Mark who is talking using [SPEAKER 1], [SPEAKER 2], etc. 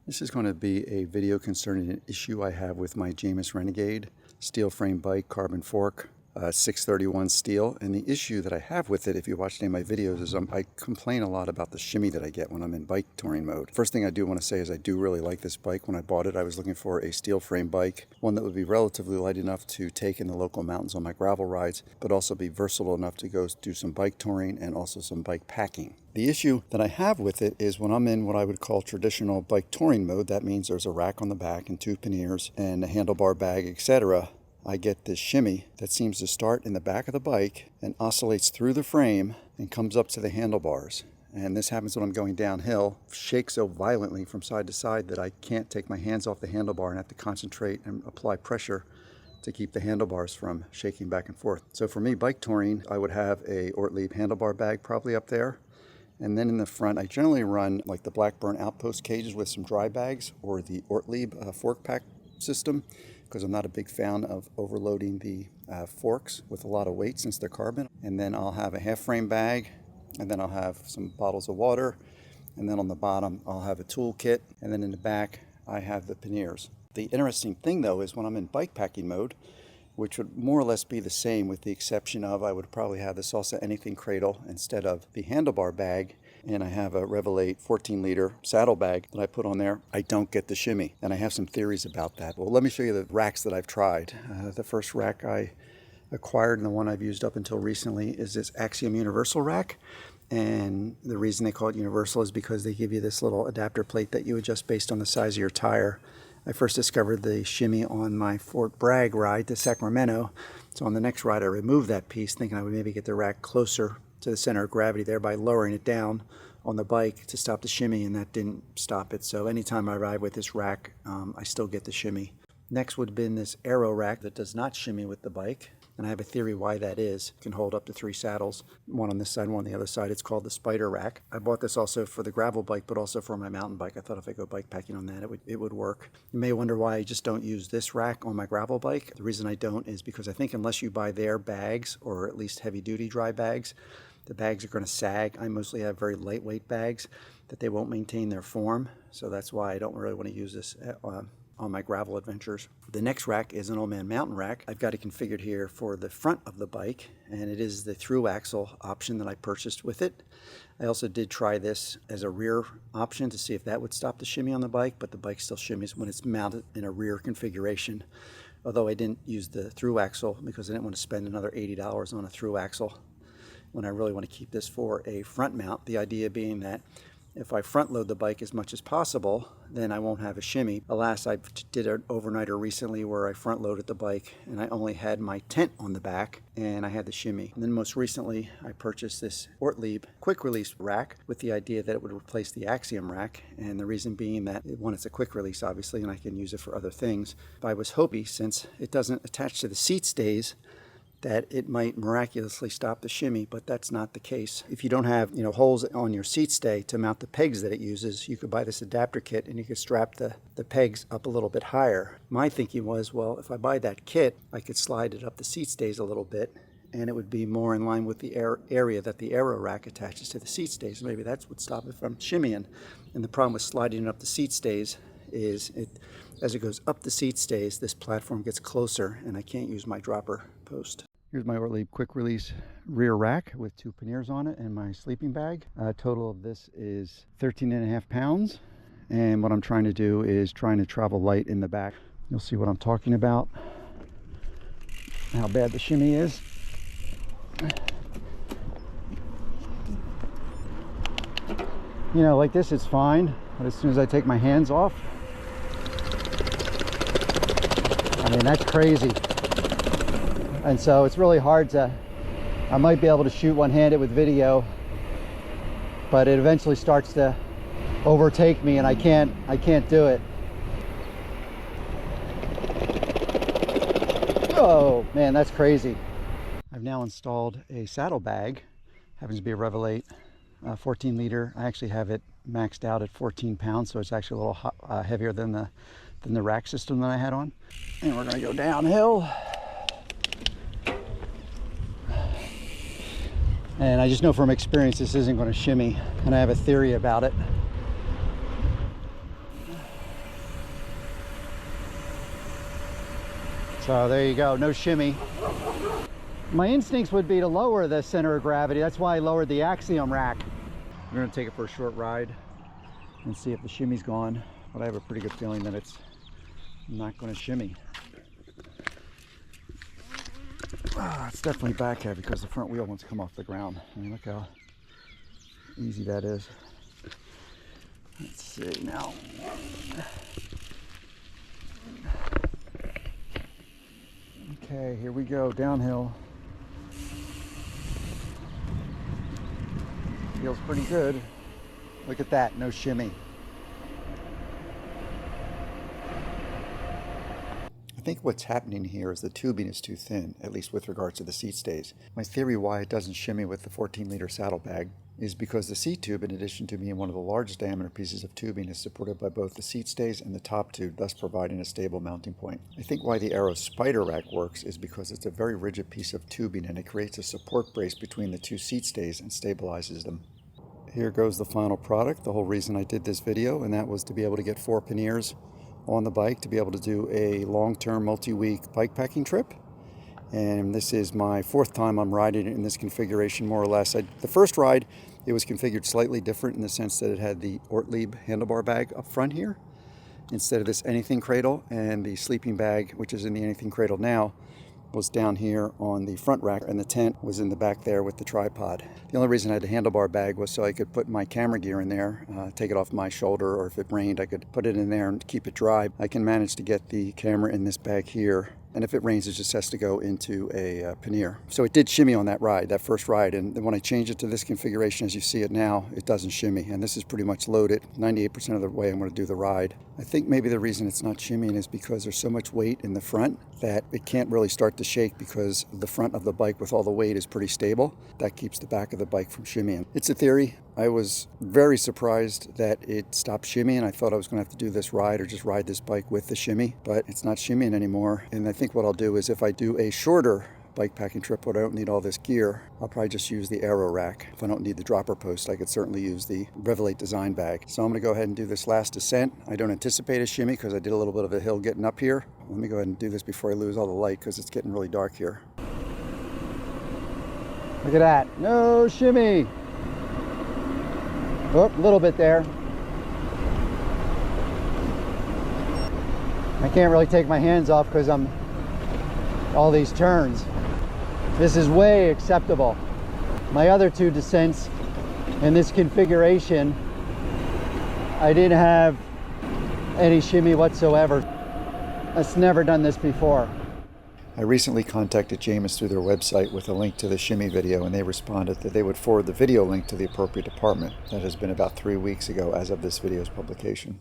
[SPEAKER 1] This is going to be a video concerning an issue I have with my Jamis Renegade steel frame bike, carbon fork, 631 steel. And the issue that I have with it, if you watch any of my videos, is I complain a lot about the shimmy that I get when I'm in bike touring mode. First thing I do want to say is I do really like this bike. When I bought it, I was looking for a steel frame bike, one that would be relatively light enough to take in the local mountains on my gravel rides, but also be versatile enough to go do some bike touring and also some bike packing. The issue that I have with it is when I'm in what I would call traditional bike touring mode, that means there's a rack on the back and two panniers and a handlebar bag, etc. I get this shimmy that seems to start in the back of the bike and oscillates through the frame and comes up to the handlebars. And this happens when I'm going downhill, shakes so violently from side to side that I can't take my hands off the handlebar and have to concentrate and apply pressure to keep the handlebars from shaking back and forth. So for me, bike touring, I would have a Ortlieb handlebar bag probably up there. And then in the front, I generally run like the Blackburn Outpost cages with some dry bags or the Ortlieb fork pack system, because I'm not a big fan of overloading the forks with a lot of weight since they're carbon. And then I'll have a half frame bag, and then I'll have some bottles of water, and then on the bottom I'll have a tool kit, and then in the back I have the panniers. The interesting thing though is when I'm in bike packing mode, which would more or less be the same with the exception of I would probably have the Salsa Anything cradle instead of the handlebar bag, and I have a Revelate 14-liter saddle bag that I put on there. I don't get the shimmy, and I have some theories about that. Well, let me show you the racks that I've tried. The first rack I acquired and the one I've used up until recently is this Axiom Universal rack. And the reason they call it Universal is because they give you this little adapter plate that you adjust based on the size of your tire. I first discovered the shimmy on my Fort Bragg ride to Sacramento. So on the next ride, I removed that piece, thinking I would maybe get the rack closer to the center of gravity there by lowering it down on the bike to stop the shimmy, and that didn't stop it. So anytime I ride with this rack, I still get the shimmy. Next would have been this Aero rack that does not shimmy with the bike. And I have a theory why that is. It can hold up to 3 saddles, one on this side, one on the other side. It's called the Spider rack. I bought this also for the gravel bike, but also for my mountain bike. I thought if I go bike packing on that, it would work. You may wonder why I just don't use this rack on my gravel bike. The reason I don't is because I think unless you buy their bags, or at least heavy duty dry bags, the bags are going to sag. I mostly have very lightweight bags that they won't maintain their form. So that's why I don't really want to use this on my gravel adventures. The next rack is an Old Man Mountain rack. I've got it configured here for the front of the bike, and it is the through axle option that I purchased with it. I also did try this as a rear option to see if that would stop the shimmy on the bike, but the bike still shimmies when it's mounted in a rear configuration. Although I didn't use the through axle because I didn't want to spend another $80 on a through axle when I really want to keep this for a front mount. The idea being that if I front load the bike as much as possible, then I won't have a shimmy. Alas, I did an overnighter recently where I front loaded the bike and I only had my tent on the back and I had the shimmy. And then most recently, I purchased this Ortlieb quick release rack with the idea that it would replace the Axiom rack. And the reason being that, one, it's a quick release obviously, and I can use it for other things. But I was hoping, since it doesn't attach to the seat stays, that it might miraculously stop the shimmy, but that's not the case. If you don't have, holes on your seat stay to mount the pegs that it uses, you could buy this adapter kit and you could strap the pegs up a little bit higher. My thinking was, well, if I buy that kit, I could slide it up the seat stays a little bit and it would be more in line with the area that the Aero rack attaches to the seat stays. Maybe that's what stops it from shimmying. And the problem with sliding it up the seat stays is as it goes up the seat stays, this platform gets closer and I can't use my dropper post. Here's my Ortlieb quick release rear rack with 2 panniers on it and my sleeping bag. Total of this is 13.5 pounds. And what I'm trying to do is trying to travel light in the back. You'll see what I'm talking about, how bad the shimmy is. Like this it's fine, but as soon as I take my hands off, that's crazy. And so it's really hard I might be able to shoot one-handed with video, but it eventually starts to overtake me and I can't do it. Oh man, that's crazy. I've now installed a saddle bag. Happens to be a Revelate 14-liter. I actually have it maxed out at 14 pounds, so it's actually a little heavier than the rack system that I had on. And we're gonna go downhill. And I just know from experience this isn't going to shimmy, and I have a theory about it.
[SPEAKER 2] So there you go, no shimmy. My instincts would be to lower the center of gravity. That's why I lowered the axiom rack. We're gonna take it for a short ride and see if the shimmy's gone. But I have a pretty good feeling that it's not gonna shimmy. It's definitely back heavy because the front wheel wants to come off the ground. I mean, look how easy that is. Let's see now. Okay, here we go, downhill. Feels pretty good. Look at that, no shimmy.
[SPEAKER 1] I think what's happening here is the tubing is too thin, at least with regards to the seat stays. My theory why it doesn't shimmy with the 14-liter saddlebag is because the seat tube, in addition to being one of the largest diameter pieces of tubing, is supported by both the seat stays and the top tube, thus providing a stable mounting point. I think why the Aero Spider Rack works is because it's a very rigid piece of tubing and it creates a support brace between the two seat stays and stabilizes them. Here goes the final product, the whole reason I did this video, and that was to be able to get 4 panniers on the bike to be able to do a long-term multi-week bike packing trip. And this is my 4th time I'm riding it in this configuration, more or less. The first ride, it was configured slightly different in the sense that it had the Ortlieb handlebar bag up front here instead of this anything cradle, and the sleeping bag, which is in the anything cradle now, was down here on the front rack, and the tent was in the back there with the tripod. The only reason I had the handlebar bag was so I could put my camera gear in there, take it off my shoulder, or if it rained I could put it in there and keep it dry. I can manage to get the camera in this bag here, and if it rains it just has to go into a pannier. So it did shimmy on that ride, that first ride, and when I change it to this configuration as you see it now, it doesn't shimmy, and this is pretty much loaded 98% of the way I'm going to do the ride. I think maybe the reason it's not shimmying is because there's so much weight in the front that it can't really start to shake, because the front of the bike with all the weight is pretty stable. That keeps the back of the bike from shimmying. It's a theory. I was very surprised that it stopped shimmying. I thought I was going to have to do this ride or just ride this bike with the shimmy, but it's not shimmying anymore. And I think what I'll do is if I do a shorter bike packing trip where I don't need all this gear, I'll probably just use the Aero rack. If I don't need the dropper post, I could certainly use the Revelate design bag. So I'm going to go ahead and do this last descent. I don't anticipate a shimmy because I did a little bit of a hill getting up here. Let me go ahead and do this before I lose all the light because it's getting really dark here.
[SPEAKER 2] Look at that, no shimmy. Oh, a little bit there. I can't really take my hands off because I'm all these turns. This is way acceptable. My other 2 descents in this configuration, I didn't have any shimmy whatsoever. I've never done this before.
[SPEAKER 1] I recently contacted Jamis through their website with a link to the shimmy video, and they responded that they would forward the video link to the appropriate department. That has been about 3 weeks ago as of this video's publication.